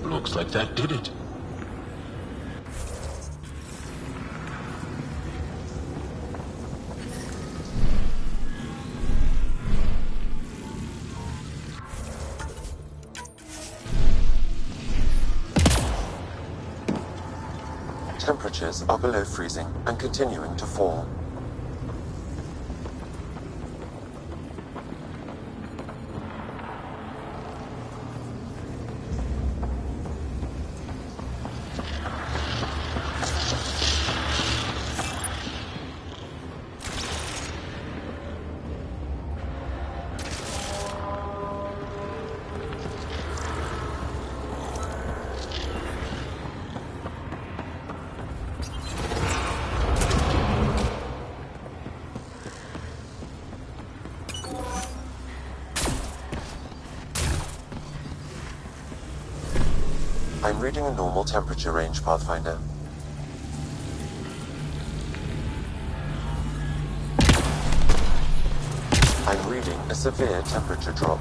Looks like that did it. Temperatures are below freezing and continuing to fall. I'm reading a normal temperature range, Pathfinder. I'm reading a severe temperature drop.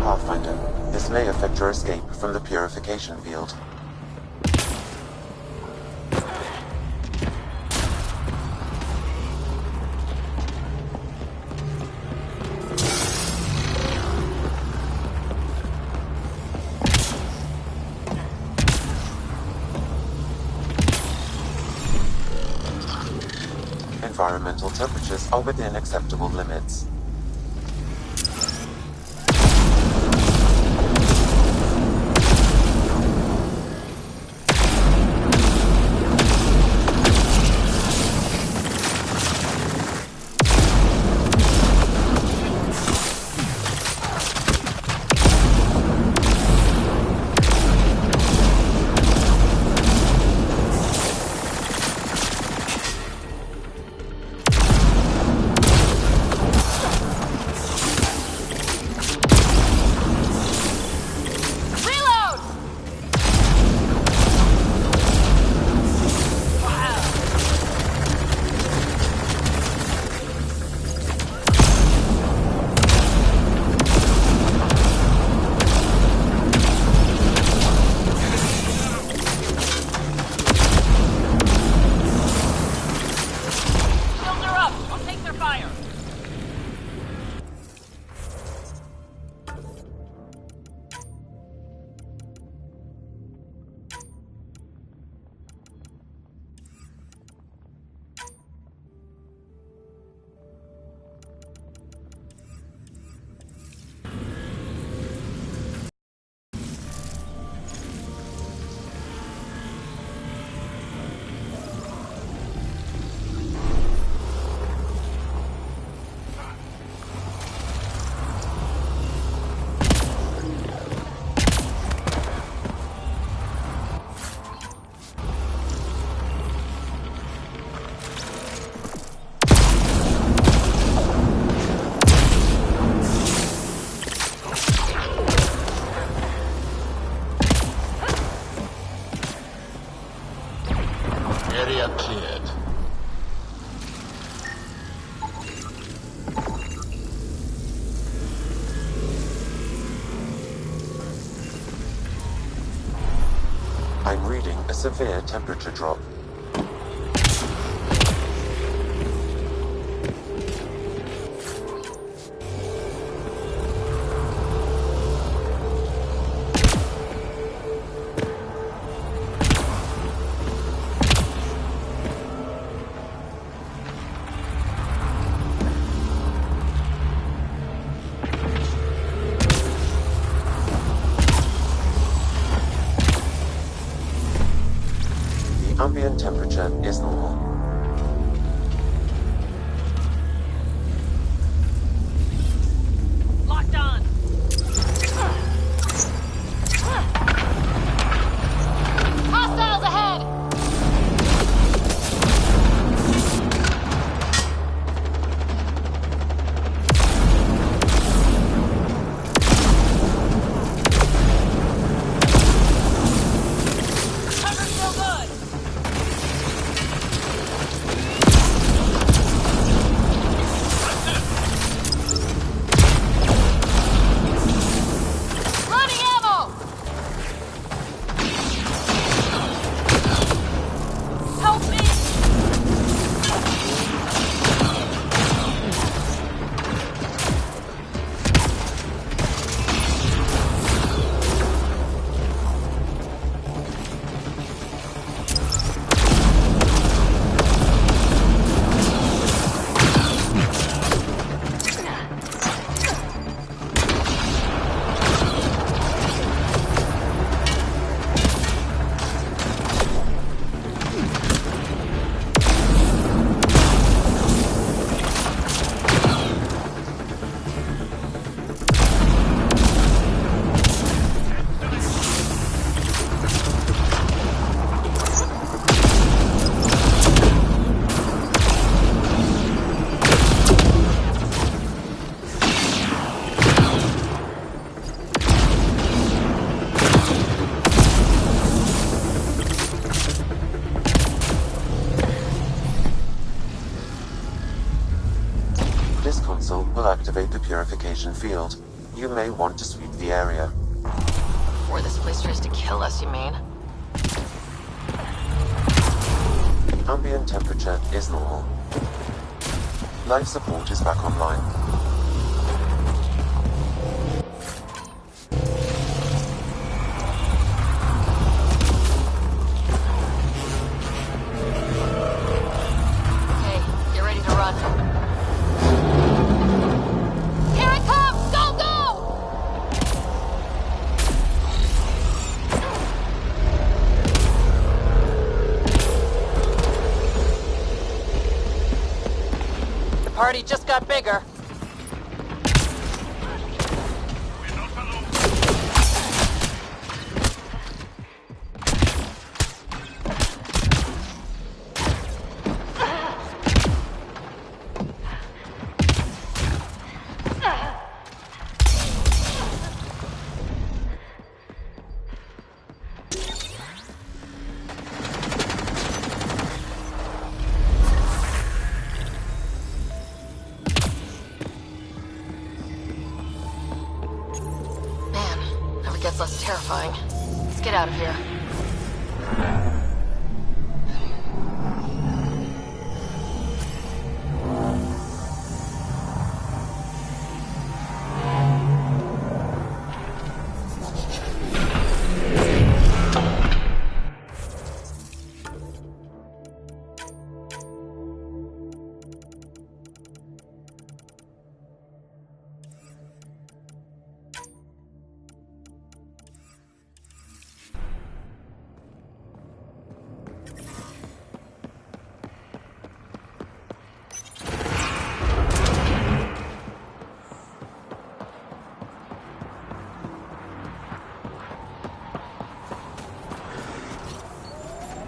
Pathfinder, this may affect your escape from the purification field. Environmental temperatures are within acceptable limits. severe temperature drop. Ambient temperature is normal. Locked on. Hostiles ahead! Cover's still good. Running ammo! Help me! This console will activate the purification field. You may want to sweep the area. Before this place tries to kill us, you mean? Ambient temperature is normal. Life support is back online. Okay, get ready to run. Here it comes! Go, go! The party just got bigger. Man, never gets less terrifying. Let's get out of here.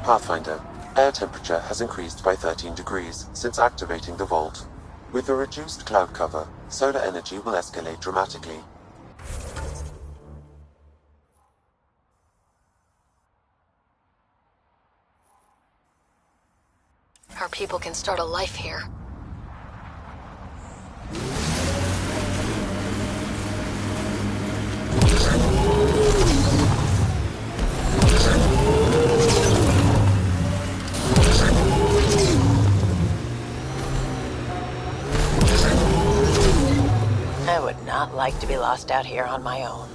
Pathfinder, air temperature has increased by 13 degrees since activating the vault. With the reduced cloud cover, solar energy will escalate dramatically. Our people can start a life here. like to be lost out here on my own.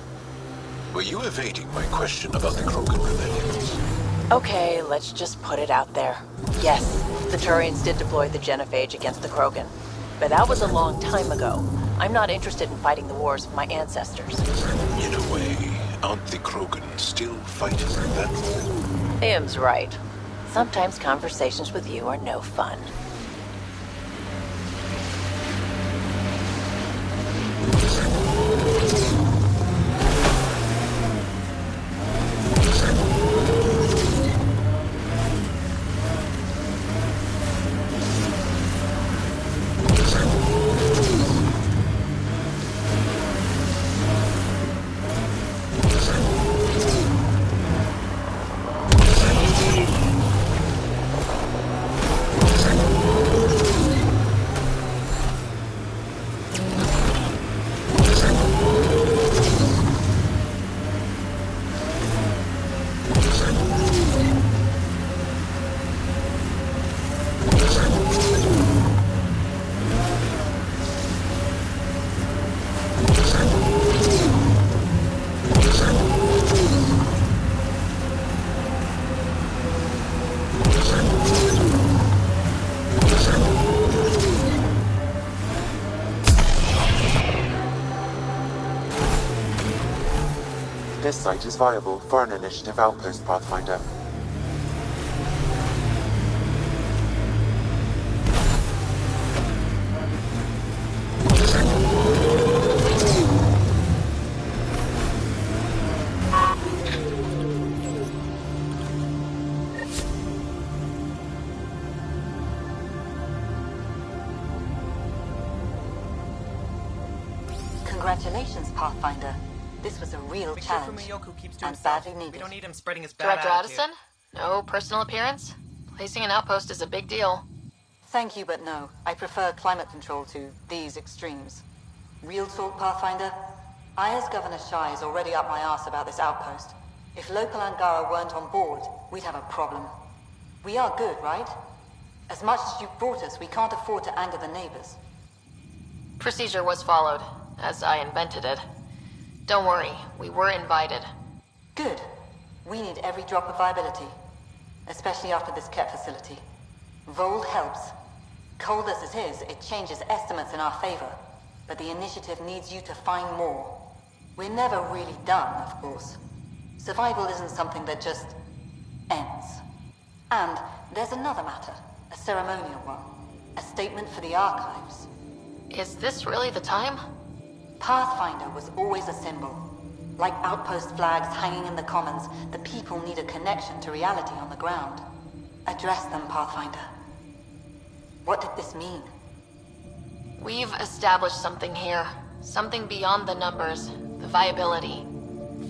Were you evading my question about the Krogan rebellions? Okay, let's just put it out there. Yes, the Turians did deploy the Genophage against the Krogan. But that was a long time ago. I'm not interested in fighting the wars of my ancestors. In a way, aren't the Krogan still fighting that war? Im's right. Sometimes conversations with you are no fun. This site is viable for an initiative outpost, Pathfinder. Congratulations, Pathfinder. This was a real Make sure challenge, Fumiyoku keeps to and himself. badly needed. We don't need him spreading his bad Director attitude. Addison? No personal appearance? Placing an outpost is a big deal. Thank you, but no. I prefer climate control to these extremes. Real talk, Pathfinder? I, as Governor Shai, is already up my arse about this outpost. If local Angara weren't on board, we'd have a problem. We are good, right? As much as you've brought us, we can't afford to anger the neighbors. Procedure was followed, as I invented it. Don't worry, we were invited. Good. We need every drop of viability. Especially after this Ket facility. Vold helps. Cold as it is, it changes estimates in our favor. But the initiative needs you to find more. We're never really done, of course. Survival isn't something that just ends. And there's another matter, a ceremonial one. A statement for the archives. Is this really the time? Pathfinder was always a symbol. Like outpost flags hanging in the commons, the people need a connection to reality on the ground. Address them, Pathfinder. What did this mean? We've established something here. Something beyond the numbers. The viability.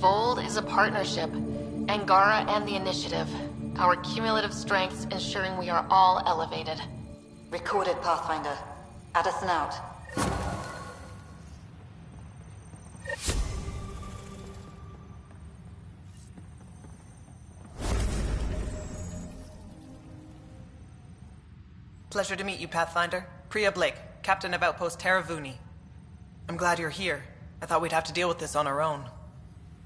Vold is a partnership. Angara and the Initiative. Our cumulative strengths ensuring we are all elevated. Recorded, Pathfinder. Addison out. Pleasure to meet you, Pathfinder. Priya Blake, Captain of Outpost Taravuni. I'm glad you're here. I thought we'd have to deal with this on our own.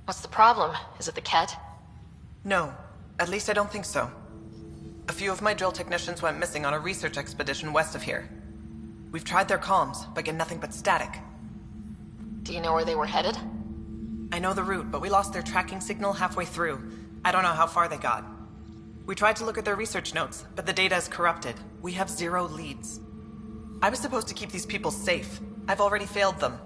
What's the problem? Is it the Ket? No, at least I don't think so. A few of my drill technicians went missing on a research expedition west of here. We've tried their comms, but get nothing but static. Do you know where they were headed? I know the route, but we lost their tracking signal halfway through. I don't know how far they got. We tried to look at their research notes, but the data is corrupted. We have 0 leads. I was supposed to keep these people safe. I've already failed them.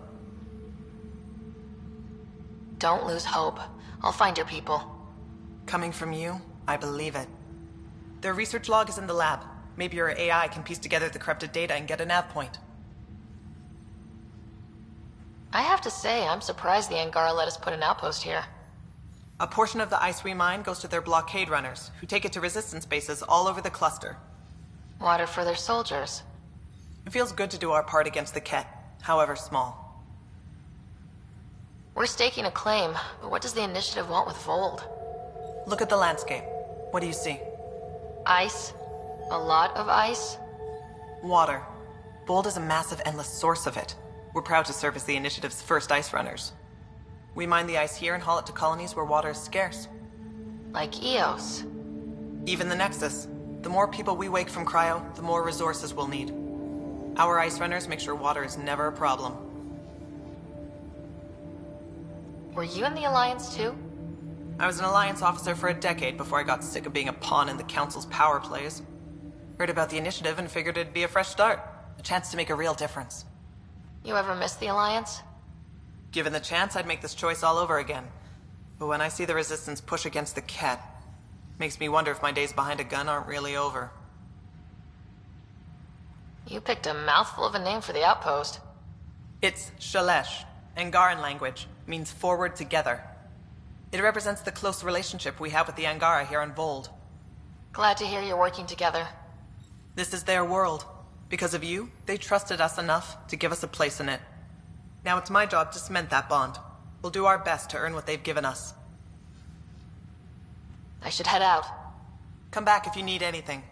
Don't lose hope. I'll find your people. Coming from you, I believe it. Their research log is in the lab. Maybe your AI can piece together the corrupted data and get a nav point. I have to say, I'm surprised the Angara let us put an outpost here. A portion of the ice we mine goes to their blockade runners, who take it to resistance bases all over the cluster. Water for their soldiers. It feels good to do our part against the Ket, however small. We're staking a claim, but what does the Initiative want with Vold? Look at the landscape. What do you see? Ice? A lot of ice? Water. Vold is a massive, endless source of it. We're proud to serve as the Initiative's first ice runners. We mine the ice here and haul it to colonies where water is scarce. Like Eos. Even the Nexus. The more people we wake from cryo, the more resources we'll need. Our ice runners make sure water is never a problem. Were you in the Alliance too? I was an Alliance officer for a decade before I got sick of being a pawn in the Council's power plays. Heard about the Initiative and figured it'd be a fresh start. A chance to make a real difference. You ever miss the Alliance? Given the chance, I'd make this choice all over again. But when I see the Resistance push against the Ket, makes me wonder if my days behind a gun aren't really over. You picked a mouthful of a name for the outpost. It's Shalesh. Angaran language. Means forward together. It represents the close relationship we have with the Angara here on Vold. Glad to hear you're working together. This is their world. Because of you, they trusted us enough to give us a place in it. Now it's my job to cement that bond. We'll do our best to earn what they've given us. I should head out. Come back if you need anything.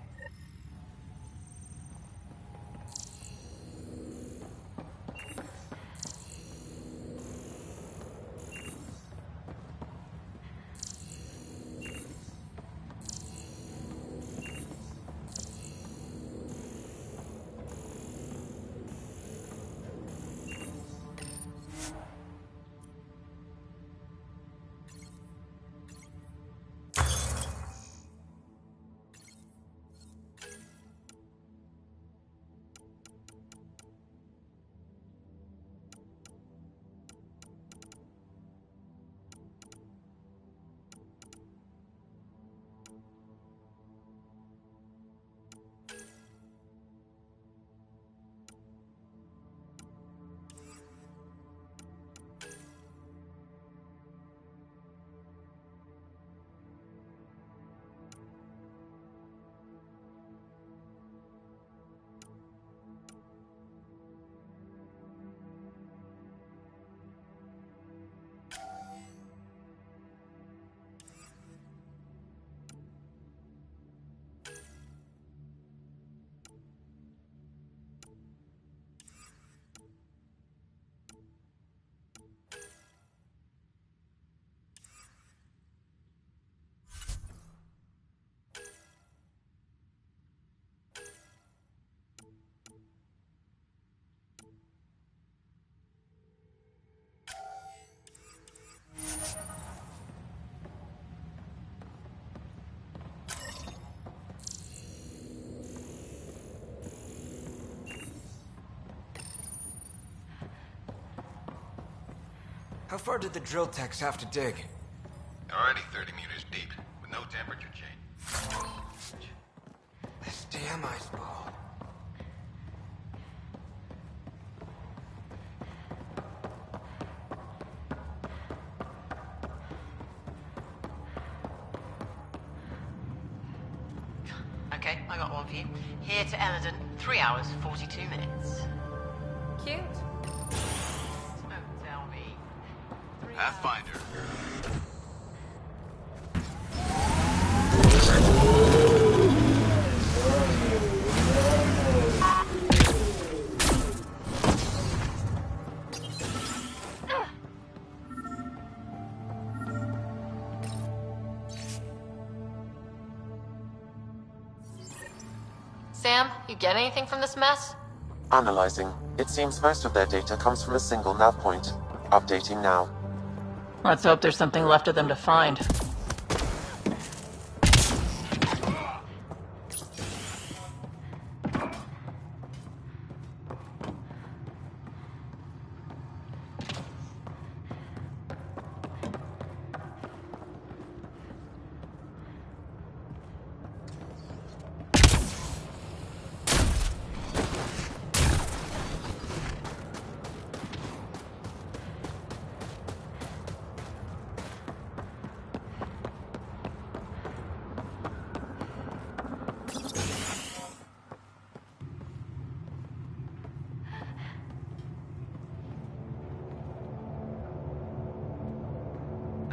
How far did the drill techs have to dig? Already 30 meters deep, with no temperature change. This damn ice ball. Okay, I got one for you. Here to Eladon, 3 hours, 42 minutes. Cute. Don't tell me. Pathfinder. Sam, you get anything from this mess? Analyzing. It seems most of their data comes from a single nav point. Updating now. Let's hope there's something left of them to find.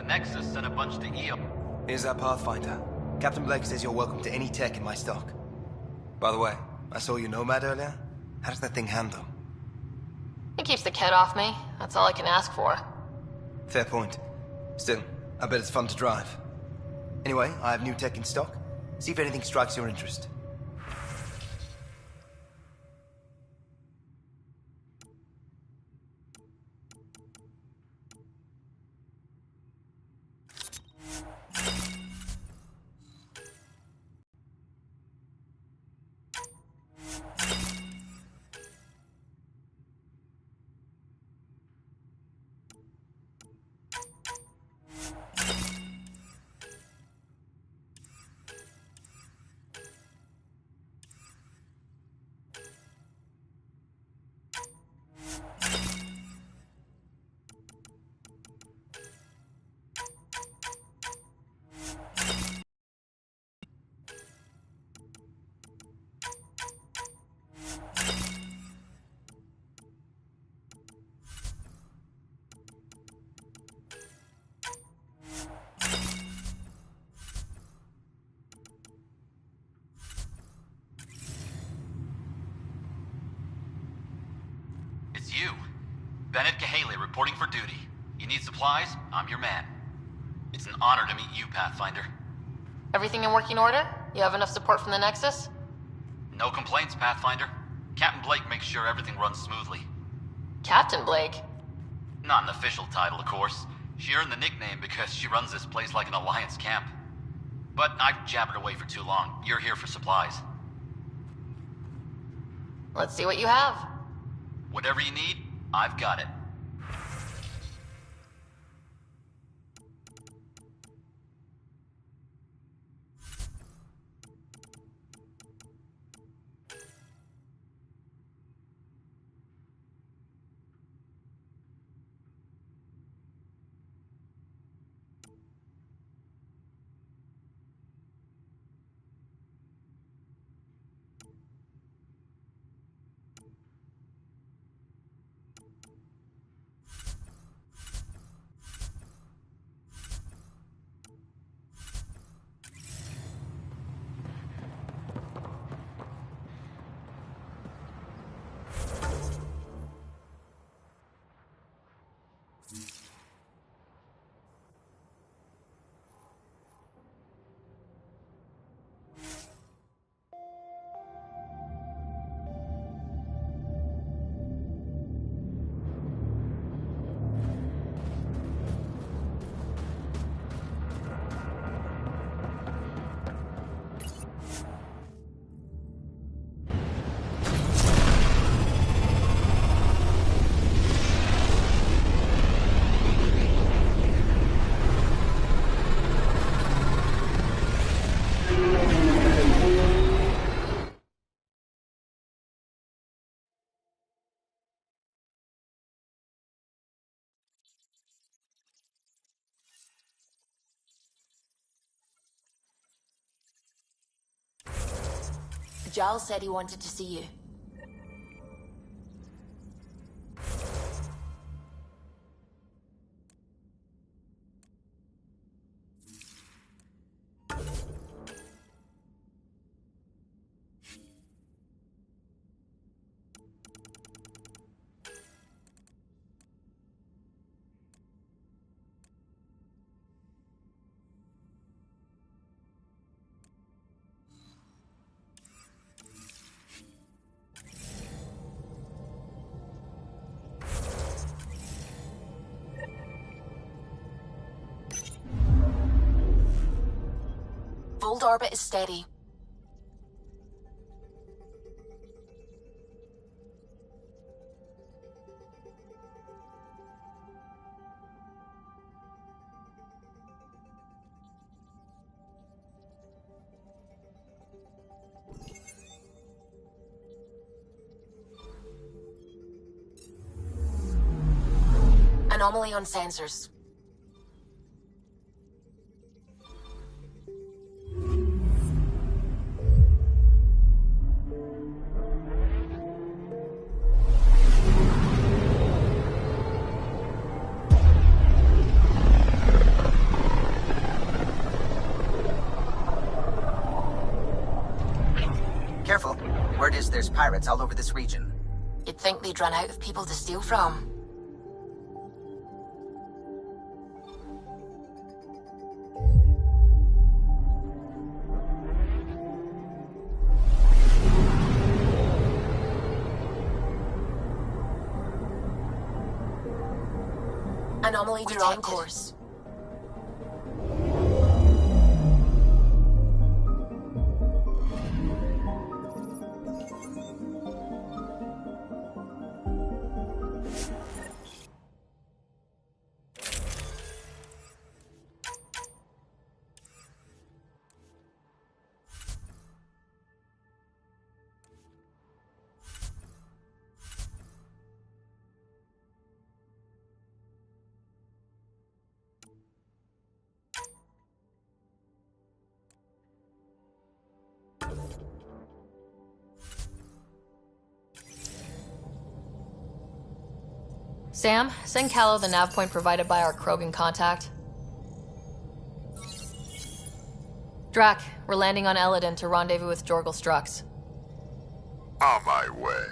Nexus sent a bunch to Eo. Here's that Pathfinder. Captain Blake says you're welcome to any tech in my stock. By the way, I saw your Nomad earlier. How does that thing handle? It keeps the kid off me. That's all I can ask for. Fair point. Still, I bet it's fun to drive. Anyway, I have new tech in stock. See if anything strikes your interest. It's you. Bennett Cahaley reporting for duty. You need supplies? I'm your man. It's an honor to meet you, Pathfinder. Everything in working order? You have enough support from the Nexus? No complaints, Pathfinder. Captain Blake makes sure everything runs smoothly. Captain Blake? Not an official title, of course. She earned the nickname because she runs this place like an Alliance camp. But I've jabbered away for too long. You're here for supplies. Let's see what you have. Whatever you need, I've got it. Giles said he wanted to see you. Old orbit is steady. Anomaly on sensors. Careful. Word is there's pirates all over this region. You'd think they'd run out of people to steal from. Anomaly detected. We're on course. Sam, send Callow the nav point provided by our Krogan contact. Drac, we're landing on Eladin to rendezvous with Jorgal Strux. On my way.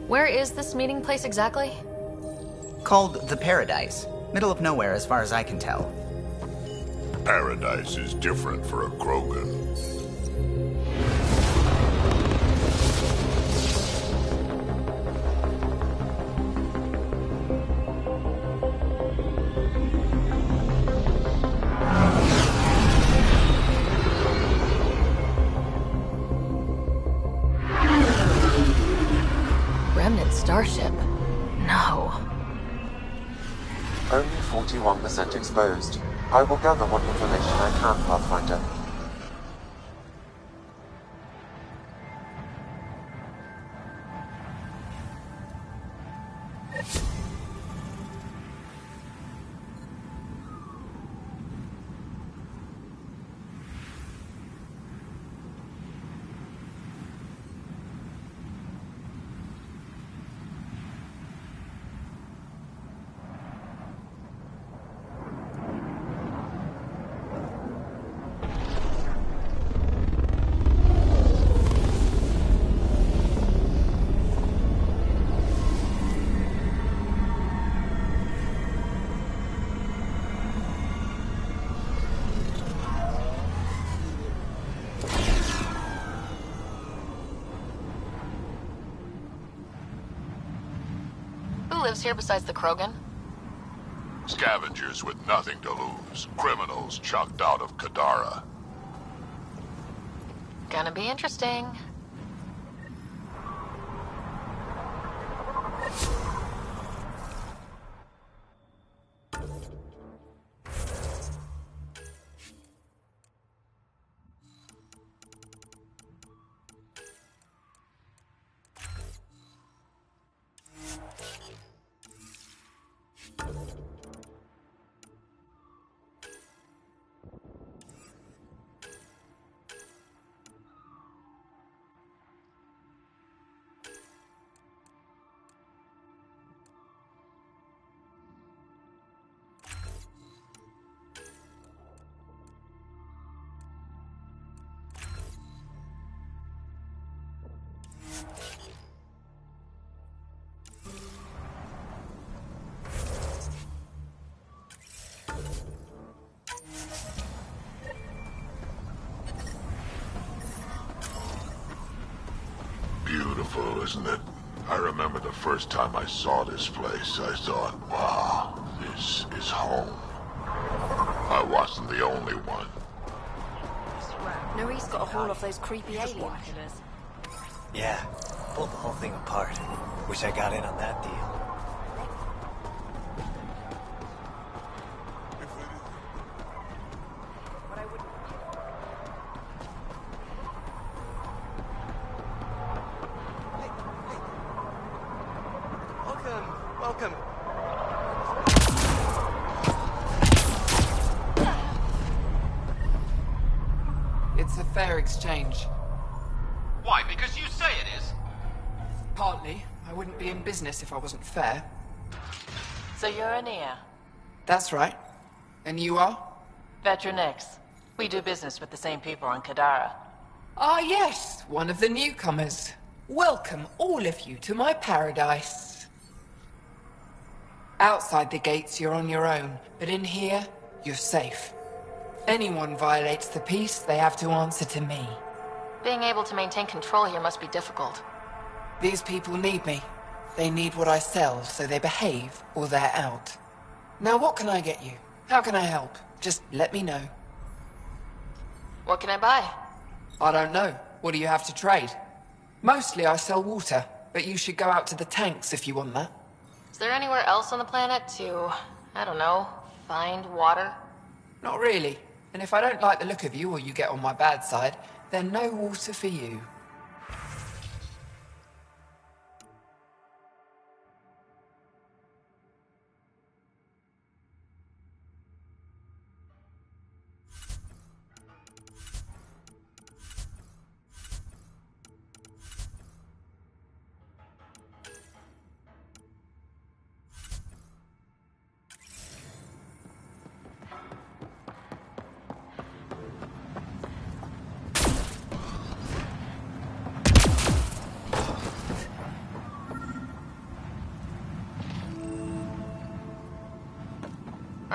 Where is this meeting place exactly? Called the Paradise. Middle of nowhere as far as I can tell. Paradise is different for a Krogan. Remnant starship? No. Only 41% exposed. I will gather what information I can, Pathfinder. Who lives here besides the Krogan? Scavengers with nothing to lose. Criminals chucked out of Kadara. Gonna be interesting. Beautiful, isn't it? I remember the first time I saw this place, I thought, wow, this is home. I wasn't the only one. Nerys got a hold of those creepy alien killers. Yeah, pulled the whole thing apart. Wish I got in on that deal. Welcome. It's a fair exchange. Why? Because you say it is. Partly. I wouldn't be in business if I wasn't fair. So you're Ania? That's right. And you are? Veteran X. We do business with the same people on Kadara. Ah, yes, one of the newcomers. Welcome, all of you, to my paradise. Outside the gates, you're on your own, but in here, you're safe. Anyone violates the peace, they have to answer to me. Being able to maintain control here must be difficult. These people need me. They need what I sell, so they behave, or they're out. Now, what can I get you? How can I help? Just let me know. What can I buy? I don't know. What do you have to trade? Mostly I sell water, but you should go out to the tanks if you want that. Is there anywhere else on the planet to, I don't know, find water? Not really. And if I don't like the look of you or you get on my bad side, then no water for you.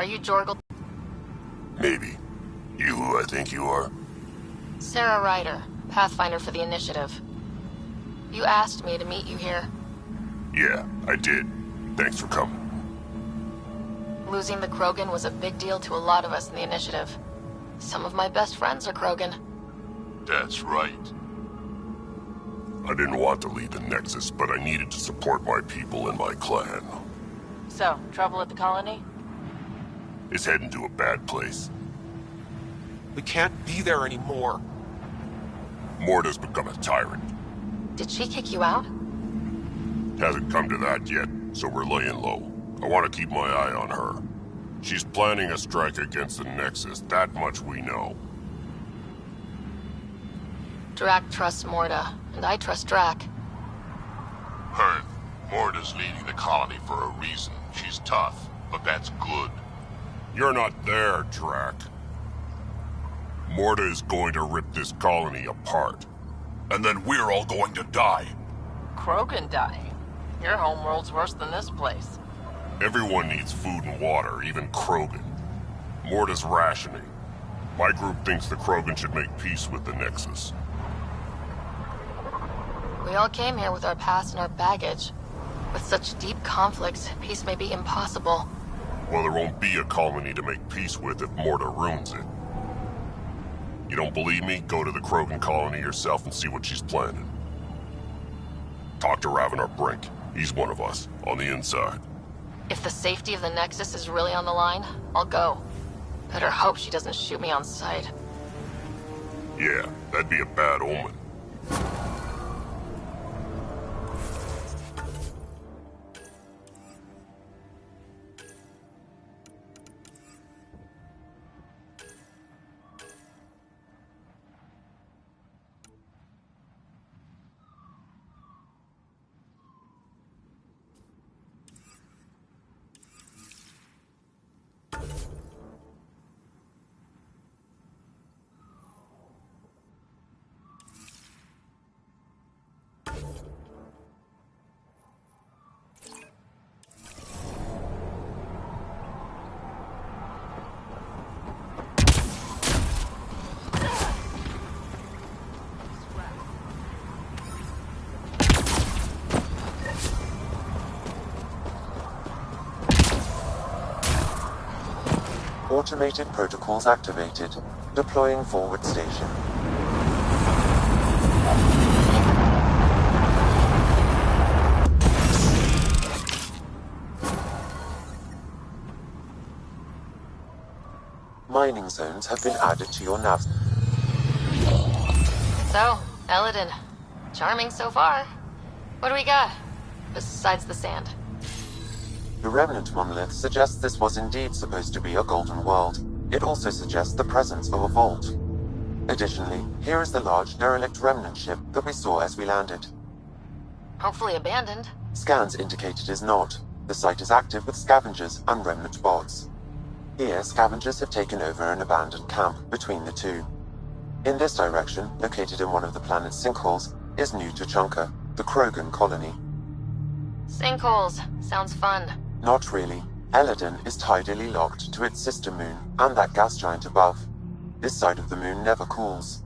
Are you Jorgal? Maybe. You who I think you are? Sarah Ryder, Pathfinder for the Initiative. You asked me to meet you here. Yeah, I did. Thanks for coming. Losing the Krogan was a big deal to a lot of us in the Initiative. Some of my best friends are Krogan. That's right. I didn't want to lead the Nexus, but I needed to support my people and my clan. So, trouble at the colony? It's heading to a bad place. We can't be there anymore. Morta's become a tyrant. Did she kick you out? Hasn't come to that yet, so we're laying low. I want to keep my eye on her. She's planning a strike against the Nexus, that much we know. Drac trusts Morta, and I trust Drac. Hearn, Morta's leading the colony for a reason. She's tough, but that's good. You're not there, Drac. Morta is going to rip this colony apart. And then we're all going to die. Krogan dying? Your homeworld's worse than this place. Everyone needs food and water, even Krogan. Morta's rationing. My group thinks the Krogan should make peace with the Nexus. We all came here with our past and our baggage. With such deep conflicts, peace may be impossible. Well, there won't be a colony to make peace with if Morta ruins it. You don't believe me? Go to the Krogan colony yourself and see what she's planning. Talk to Ravenar Brink. He's one of us, on the inside. If the safety of the Nexus is really on the line, I'll go. Better hope she doesn't shoot me on sight. Yeah, that'd be a bad omen. Automated protocols activated. Deploying forward station. Mining zones have been added to your nav. So, Eladin. Charming so far. What do we got? Besides the sand. The Remnant monolith suggests this was indeed supposed to be a golden world. It also suggests the presence of a vault. Additionally, here is the large derelict remnant ship that we saw as we landed. Hopefully abandoned. Scans indicate it is not. The site is active with scavengers and remnant bots. Here, scavengers have taken over an abandoned camp between the two. In this direction, located in one of the planet's sinkholes, is New Tuchanka, the Krogan colony. Sinkholes. Sounds fun. Not really. Eladon is tidally locked to its sister moon and that gas giant above. This side of the moon never cools.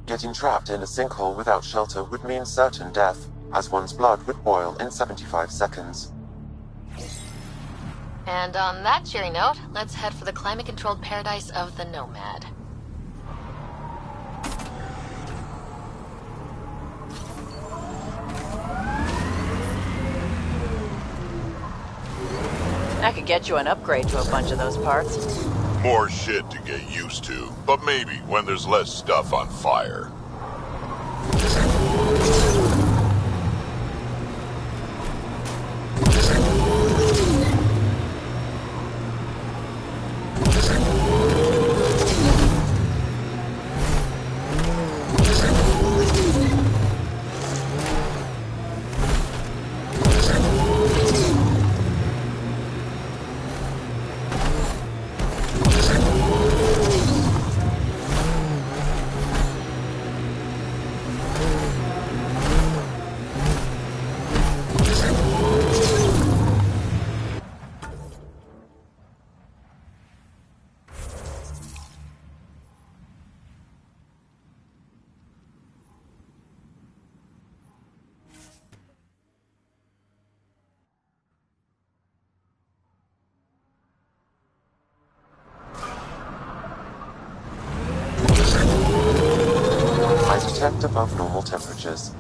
Getting trapped in a sinkhole without shelter would mean certain death, as one's blood would boil in 75 seconds. And on that cheery note, let's head for the climate-controlled paradise of the Nomad. I could get you an upgrade to a bunch of those parts. More shit to get used to, but maybe when there's less stuff on fire. Detect above normal temperatures.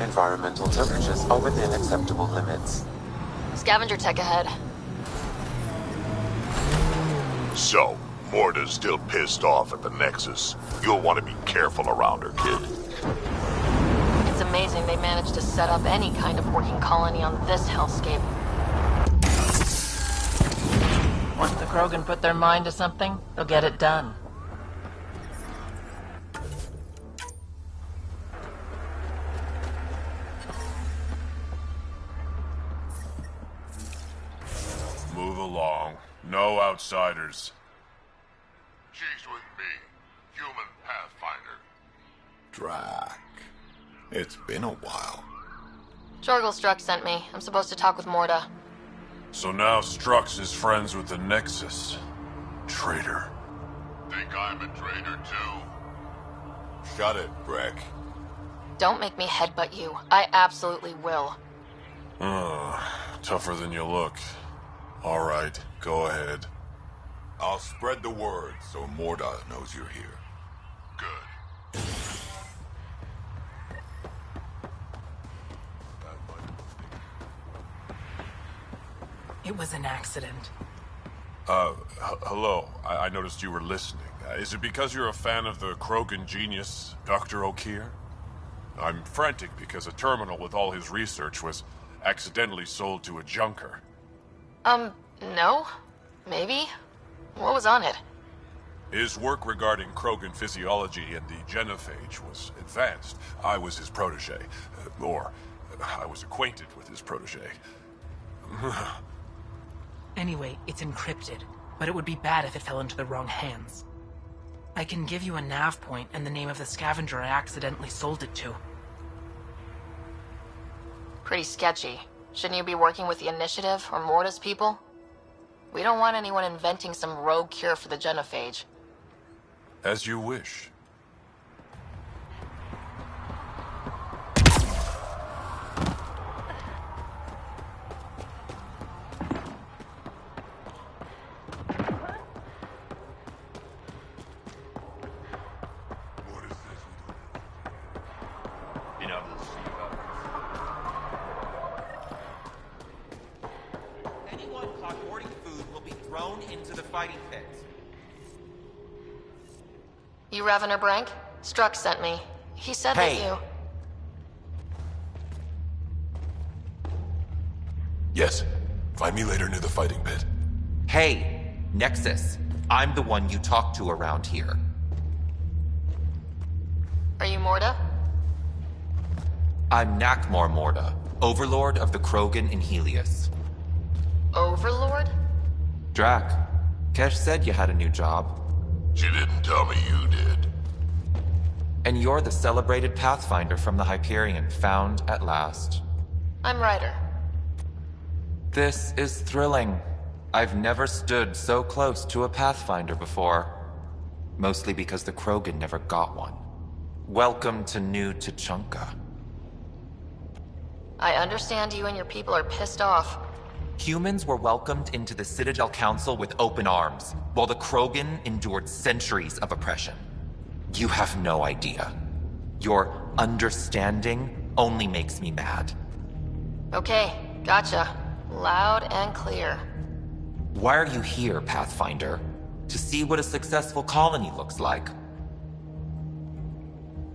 Environmental temperatures are within acceptable limits. Scavenger tech ahead. So, Morta's still pissed off at the Nexus. You'll want to be careful around her, kid. It's amazing they managed to set up any kind of working colony on this hellscape. Once the Krogan put their mind to something, they'll get it done. Move along. No outsiders. She's with me, human Pathfinder. Drac. It's been a while. Jorgel Strux sent me. I'm supposed to talk with Morta. So now Strux is friends with the Nexus. Traitor. Think I'm a traitor too? Shut it, Breck. Don't make me headbutt you. I absolutely will. Tougher than you look. All right, go ahead. I'll spread the word so Morta knows you're here. Good. It was an accident. Hello. I noticed you were listening. Is it because you're a fan of the Krogan genius, Dr. Okeer? I'm frantic because a terminal with all his research was accidentally sold to a junker. No? Maybe? What was on it? His work regarding Krogan physiology and the genophage was advanced. I was his protege. Or, I was acquainted with his protege. Anyway, it's encrypted, but it would be bad if it fell into the wrong hands. I can give you a nav point and the name of the scavenger I accidentally sold it to. Pretty sketchy. Shouldn't you be working with the Initiative or Morta's people? We don't want anyone inventing some rogue cure for the genophage. As you wish. Anyone caught hoarding food will be thrown into the fighting pit. You Ravener Brank? Struck sent me. He said that you... Yes. Find me later near the fighting pit. Hey, Nexus. I'm the one you talk to around here. Are you Morta? I'm Nakmor Morta, Overlord of the Krogan in Helios. Overlord? Drac, Kesh said you had a new job. She didn't tell me you did. And you're the celebrated Pathfinder from the Hyperion, found at last. I'm Ryder. This is thrilling. I've never stood so close to a Pathfinder before. Mostly because the Krogan never got one. Welcome to New Tuchanka. I understand you and your people are pissed off. Humans were welcomed into the Citadel Council with open arms, while the Krogan endured centuries of oppression. You have no idea. Your understanding only makes me mad. Okay, gotcha. Loud and clear. Why are you here, Pathfinder? To see what a successful colony looks like.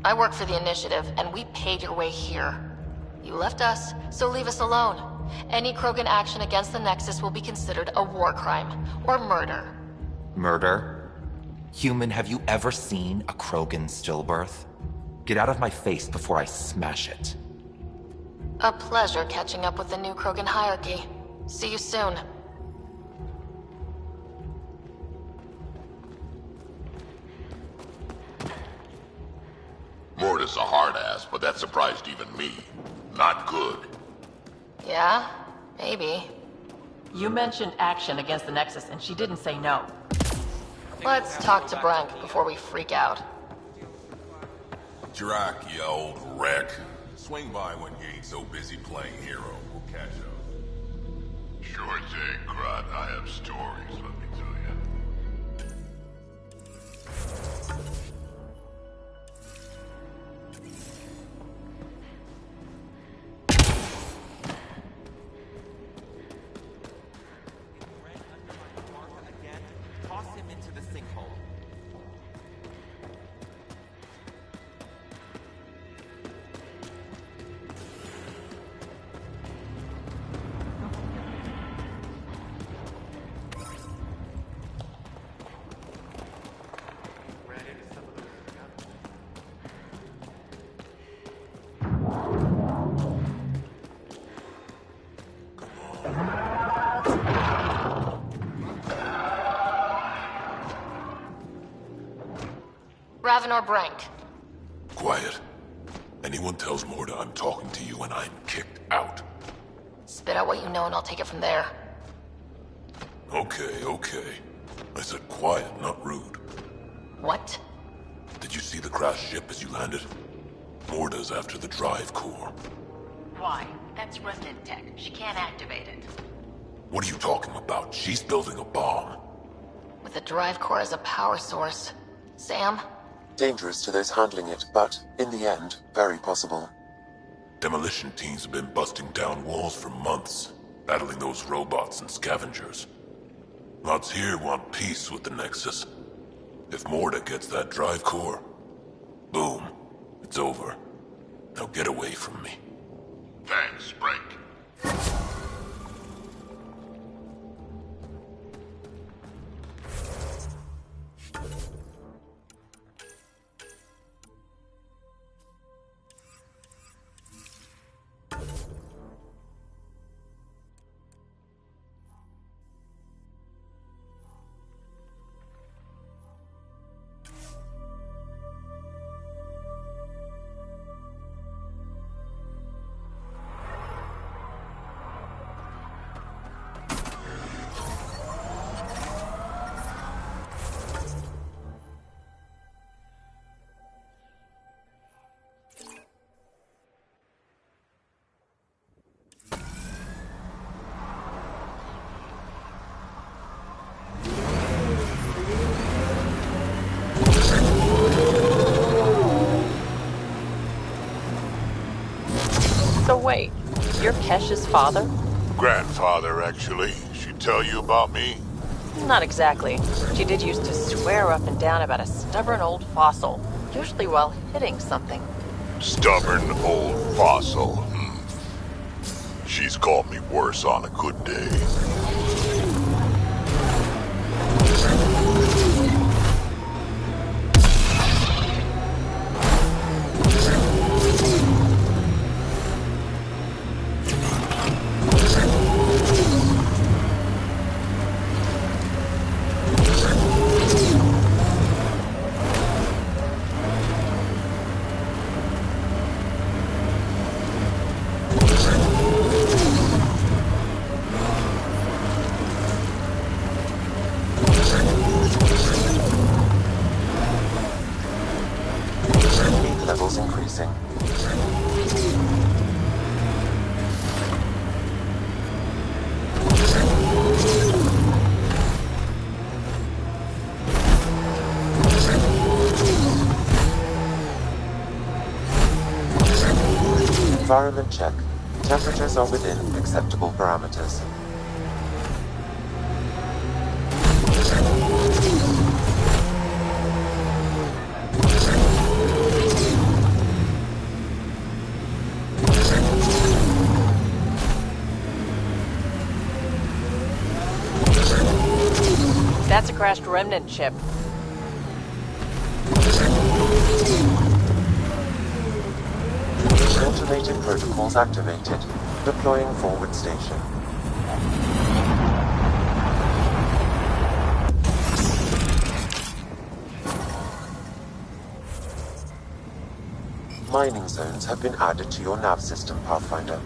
I work for the Initiative, and we paid your way here. You left us, so leave us alone. Any Krogan action against the Nexus will be considered a war crime, or murder. Murder? Human, have you ever seen a Krogan stillbirth? Get out of my face before I smash it. A pleasure catching up with the new Krogan hierarchy. See you soon. Morta's a hard ass, but that surprised even me. Not good. Yeah? Maybe. You mentioned action against the Nexus, and she didn't say no. Let's talk to Brank before we freak out. Drac, you old wreck. Swing by when you ain't so busy playing hero. We'll catch up. Sure thing, Crud. I have stories, let me tell you. Toss him into the sinkhole. Ravenor Brank. Quiet. Anyone tells Morta I'm talking to you and I'm kicked out. Spit out what you know and I'll take it from there. Okay, okay. I said quiet, not rude. What? Did you see the crashed ship as you landed? Morta's after the drive core. Why? That's Remnant tech. She can't activate it. What are you talking about? She's building a bomb. With the drive core as a power source. Sam? Dangerous to those handling it, but, in the end, very possible. Demolition teams have been busting down walls for months, battling those robots and scavengers. Lots here want peace with the Nexus. If Morta gets that drive core, boom, it's over. Now get away from me. Thanks, Brank. You're Kesh's father? Grandfather, actually. She tell you about me? Not exactly. She did used to swear up and down about a stubborn old fossil, usually while hitting something. Stubborn old fossil. She's called me worse on a good day. Levels increasing. Environment check. Temperatures are within acceptable parameters. That's a crashed remnant ship. Automated protocols activated. Deploying forward station. Mining zones have been added to your nav system, Pathfinder.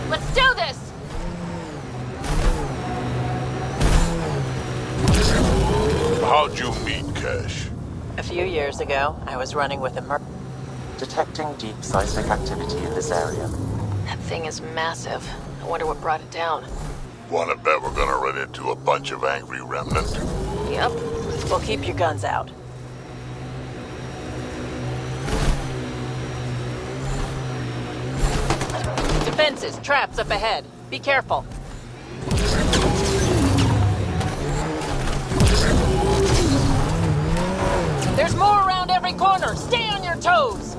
Let's do this! How'd you meet Kesh? A few years ago, I was running with a Detecting deep seismic activity in this area. That thing is massive. I wonder what brought it down. Wanna bet we're gonna run into a bunch of angry remnant? Yep. Well, keep your guns out. Defenses, traps up ahead. Be careful. There's more around every corner. Stay on your toes.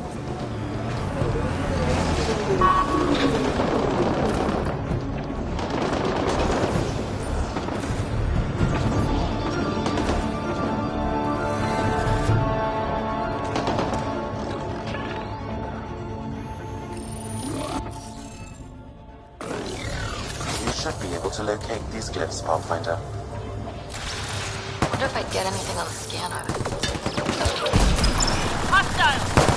You should be able to locate these glyphs, Pathfinder. I wonder if I'd get anything on the scanner. Hostile!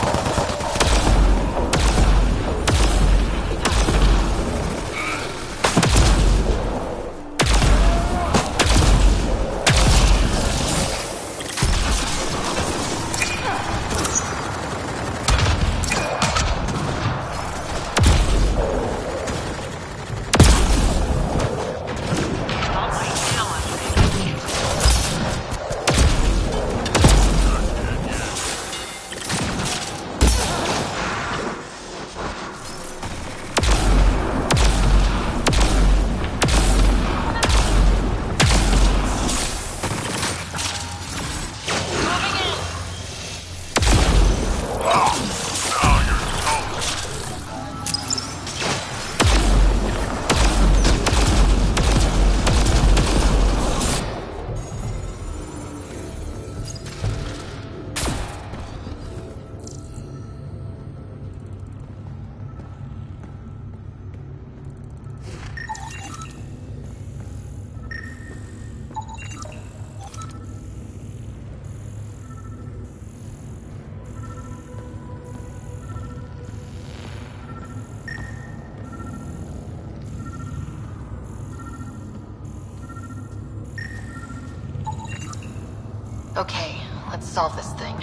Okay, let's solve this thing.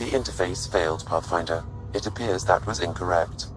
The interface failed, Pathfinder. It appears that was incorrect.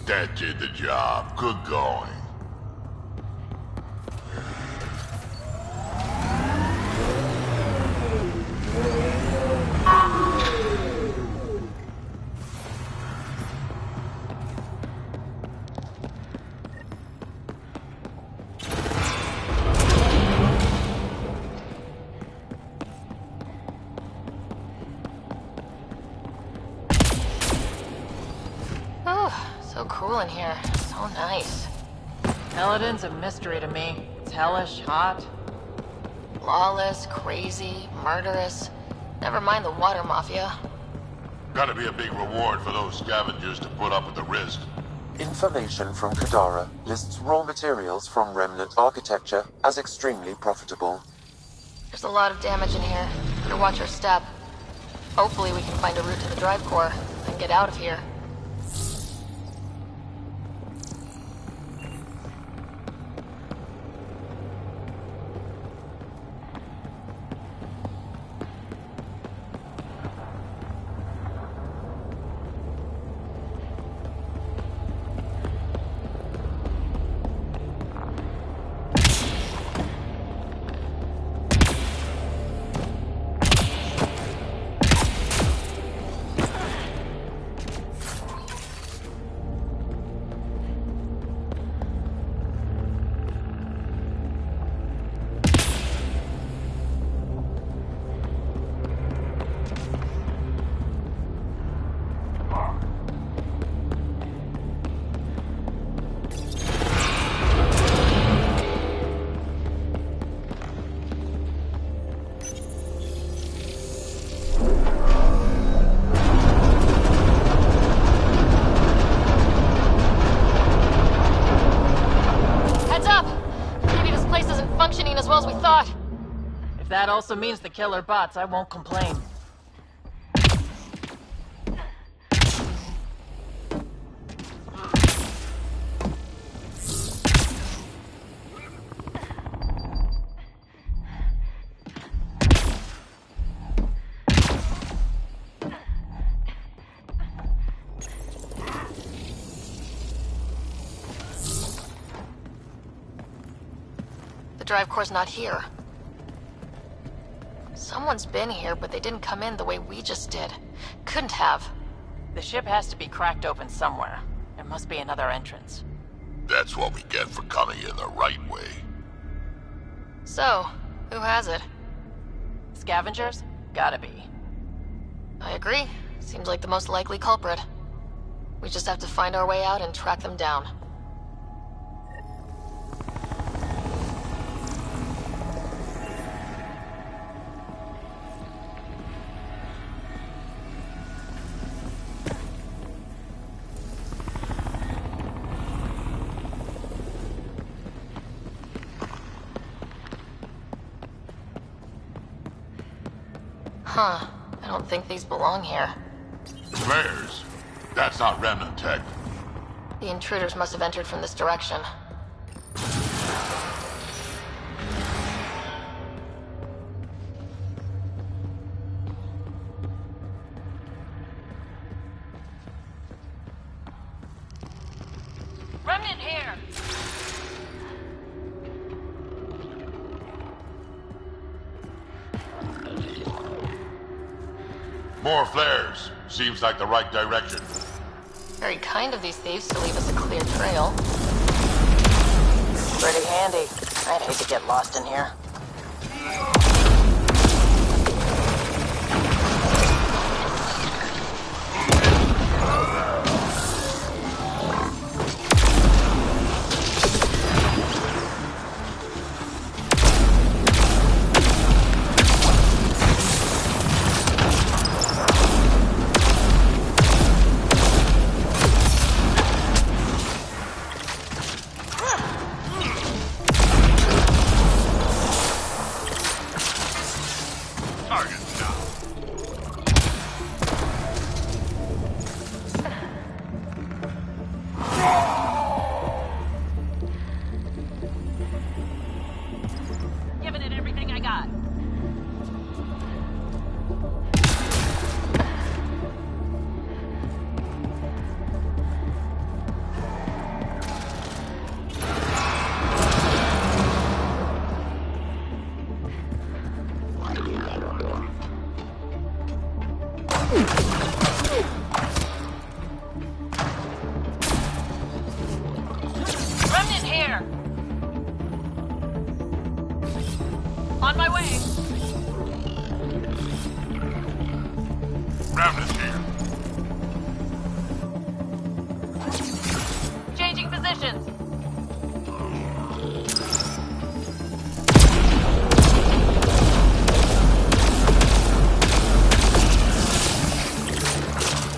That did the job. Good going. So cool in here. So nice. Paladin's a mystery to me. It's hellish, hot. Lawless, crazy, murderous. Never mind the water mafia. Gotta be a big reward for those scavengers to put up with the risk. Information from Kadara lists raw materials from Remnant architecture as extremely profitable. There's a lot of damage in here. Better watch our step. Hopefully we can find a route to the drive core and get out of here. that also means the killer bots, I won't complain. The drive core's not here. Someone's been here, but they didn't come in the way we just did. Couldn't have. The ship has to be cracked open somewhere. There must be another entrance. That's what we get for coming in the right way. So, who has it? Scavengers? Gotta be. I agree. Seems like the most likely culprit. We just have to find our way out and track them down. Huh. I don't think these belong here. Flares? That's not Remnant tech. The intruders must have entered from this direction. Remnant here! More flares. Seems like the right direction. Very kind of these thieves to leave us a clear trail. Pretty handy. I'd hate to get lost in here. Giving it everything I got. Remnant here! On my way! Remnant here. Changing positions!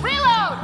Reload!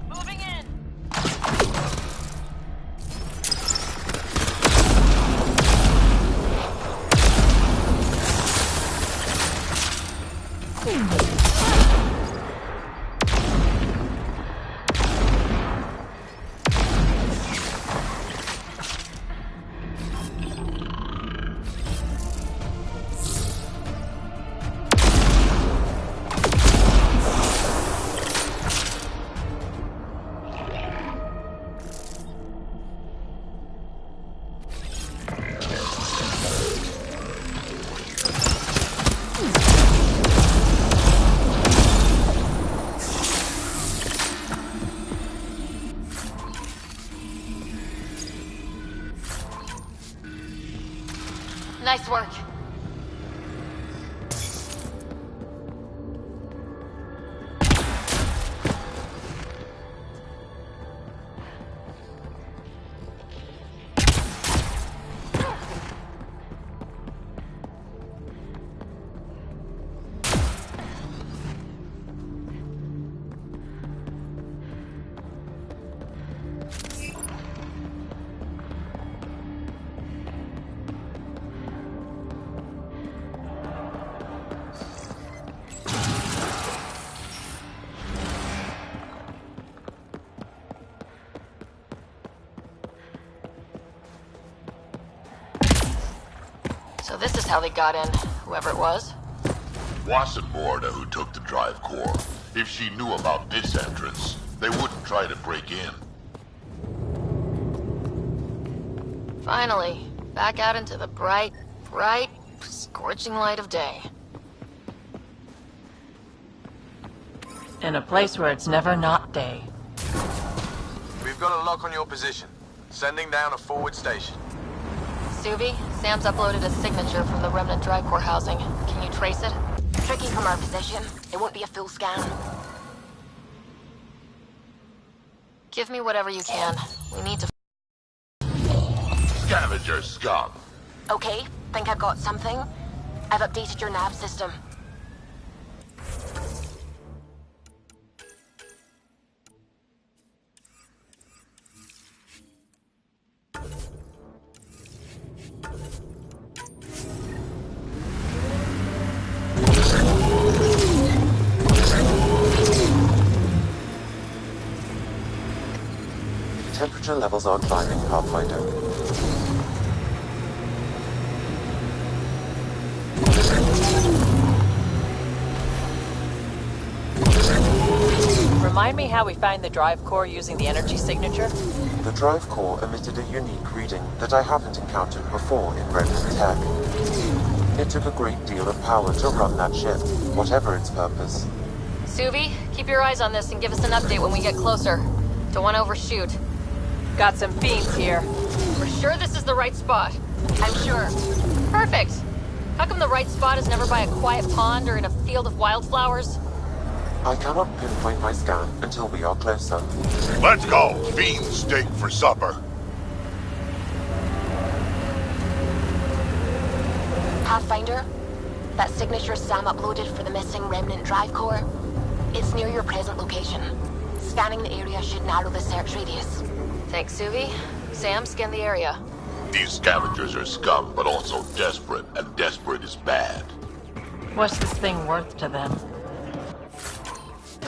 Moving in! Nice work. So this is how they got in, whoever it was. Wasn't Morda who took the drive core. If she knew about this entrance, they wouldn't try to break in. Finally, back out into the bright, scorching light of day. In a place where it's never not day. We've got a lock on your position. Sending down a forward station. Suvi, Sam's uploaded a signature from the Remnant Drive Core housing. Can you trace it? Tricky from our position. It won't be a full scan. Give me whatever you can. We need to... Scavenger scum. Okay, think I've got something. I've updated your nav system. Temperature levels are climbing, Pathfinder. Remind me how we find the drive core using the energy signature? The drive core emitted a unique reading that I haven't encountered before in Remnant tech. It took a great deal of power to run that ship, whatever its purpose. Suvi, keep your eyes on this and give us an update when we get closer. Don't want to overshoot. Got some fiends here. We're sure this is the right spot. I'm sure. Perfect. How come the right spot is never by a quiet pond or in a field of wildflowers? I cannot pinpoint my scan until we are closer. Let's go! Fiend steak for supper. Pathfinder, that signature Sam uploaded for the missing Remnant Drive Core, it's near your present location. Scanning the area should narrow the search radius. Thanks, Suvi. Sam, scan the area. These scavengers are scum, but also desperate, and desperate is bad. What's this thing worth to them?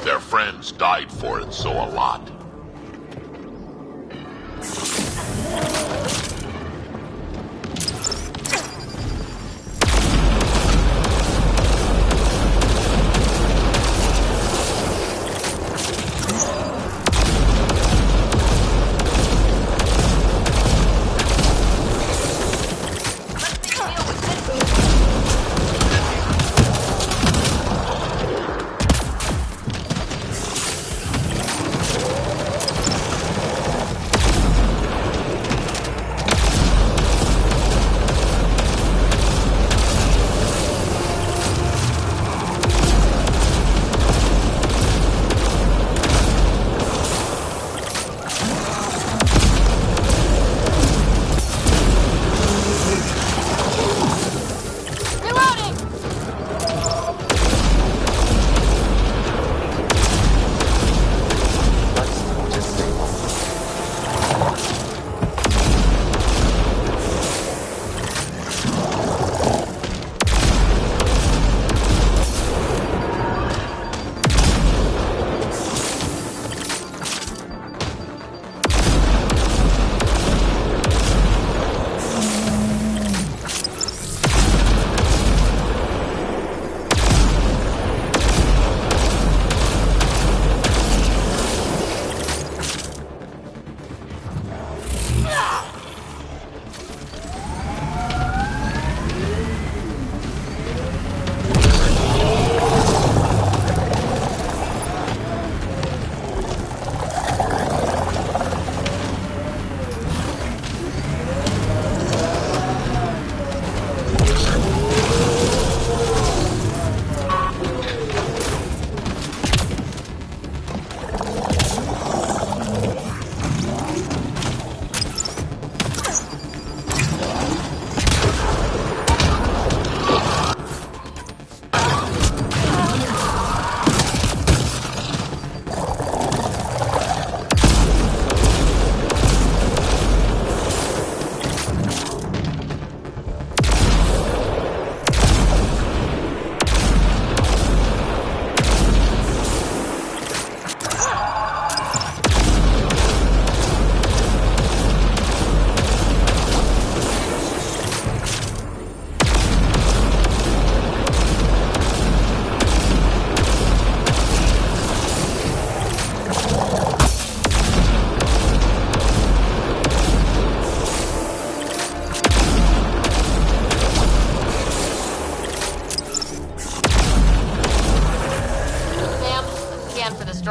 Their friends died for it, so a lot.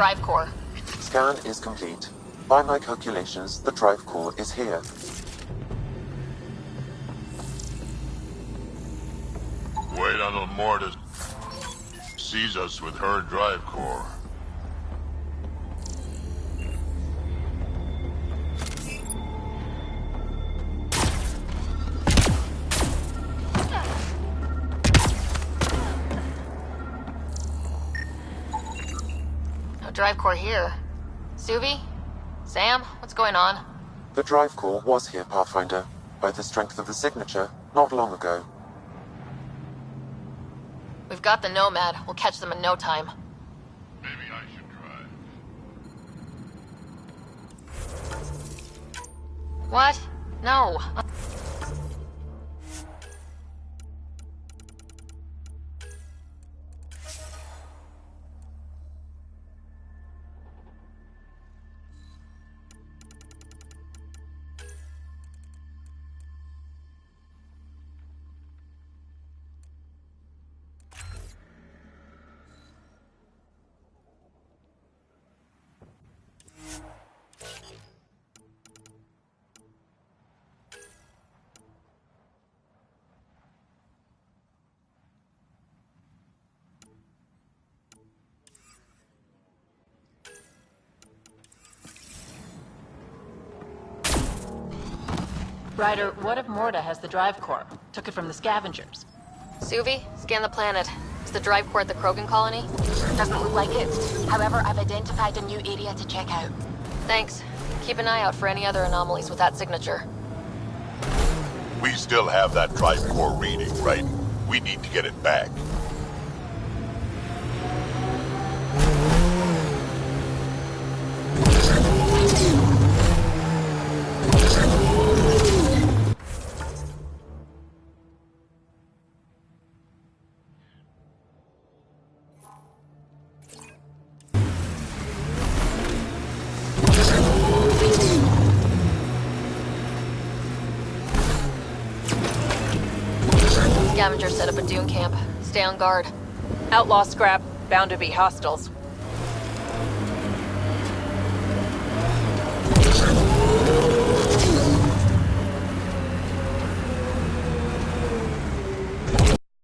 drive core. Scan is complete. By my calculations, the drive core is here. Wait until Morta sees us with her drive core. No drive core here. Suvi? Sam? What's going on? The drive core was here, Pathfinder, by the strength of the signature, not long ago. We've got the Nomad. We'll catch them in no time. Maybe I should try. What? No. Ryder, what if Morta has the drive core? Took it from the scavengers. Suvi, scan the planet. Is the drive core at the Krogan colony? Doesn't look like it. However, I've identified a new area to check out. Thanks. Keep an eye out for any other anomalies with that signature. We still have that drive core reading, right? We need to get it back. Scavengers set up a dune camp. Stay on guard. Outlaw scrap. Bound to be hostiles.